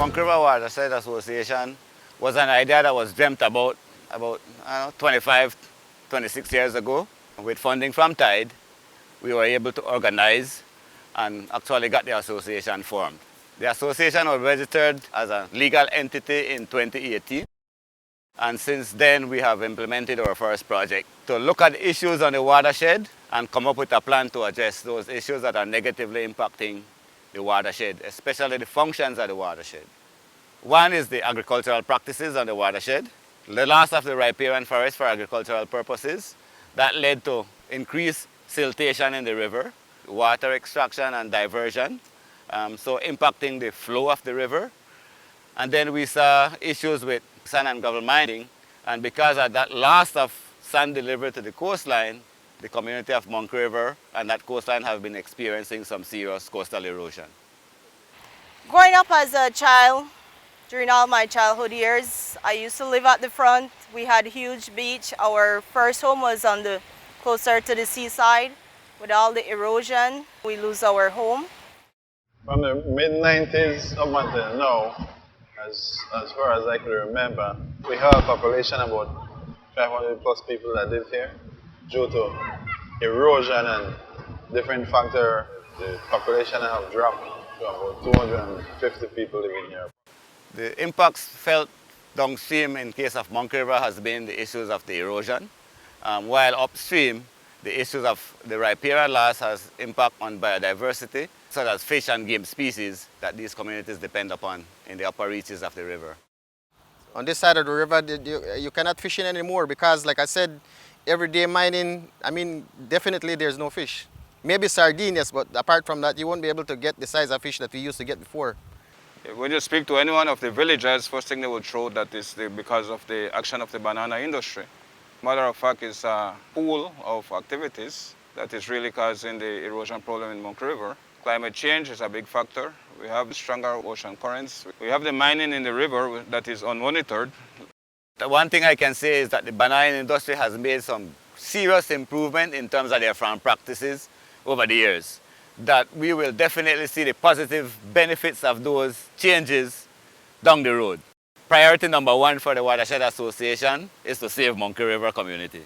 Monkey River Watershed Association was an idea that was dreamt about 25, 26 years ago. With funding from Tide, we were able to organize and actually got the association formed. The association was registered as a legal entity in 2018. And since then, we have implemented our first project to look at issues on the watershed and come up with a plan to address those issues that are negatively impacting the watershed, especially the functions of the watershed. One is the agricultural practices on the watershed, the loss of the riparian forest for agricultural purposes. That led to increased siltation in the river, water extraction and diversion, so impacting the flow of the river. And then we saw issues with sand and gravel mining, and because of that loss of sand delivered to the coastline, the community of Monkey River and that coastline have been experiencing some serious coastal erosion. Growing up as a child, during all my childhood years, I used to live at the front. We had a huge beach. Our first home was closer to the seaside. With all the erosion, we lose our home. From the mid-90s up until now, as far as I can remember, we have a population of about 500 plus people that live here. Due to erosion and different factors, the population have dropped to about 250 people living here. The impacts felt downstream in case of Monkey River has been the issues of the erosion, while upstream the issues of the riparian loss has impact on biodiversity, such as fish and game species that these communities depend upon in the upper reaches of the river. On this side of the river, you cannot fish in anymore because, like I said, everyday mining, definitely there's no fish. Maybe sardines, but apart from that, you won't be able to get the size of fish that we used to get before. When you speak to any one of the villagers, first thing they will throw that is because of the action of the banana industry. Matter of fact, it's a pool of activities that is really causing the erosion problem in Monkey River. Climate change is a big factor. We have stronger ocean currents. We have the mining in the river that is unmonitored. The one thing I can say is that the banana industry has made some serious improvement in terms of their farm practices over the years. That we will definitely see the positive benefits of those changes down the road. Priority number one for the Watershed Association is to save Monkey River community.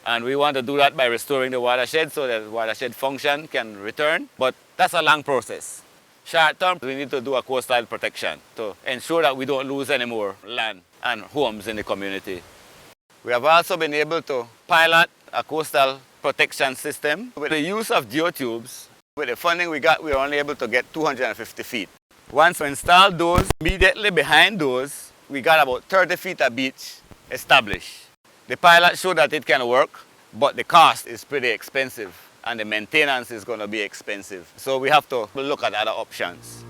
And we want to do that by restoring the watershed so that the watershed function can return, but that's a long process. Short term, we need to do a coastal protection to ensure that we don't lose any more land and homes in the community. We have also been able to pilot a coastal protection system with the use of geotubes. With the funding we got, we were only able to get 250 feet. Once we installed those, immediately behind those, we got about 30 feet of beach established. The pilot showed that it can work, but the cost is pretty expensive and the maintenance is going to be expensive. So we have to look at other options.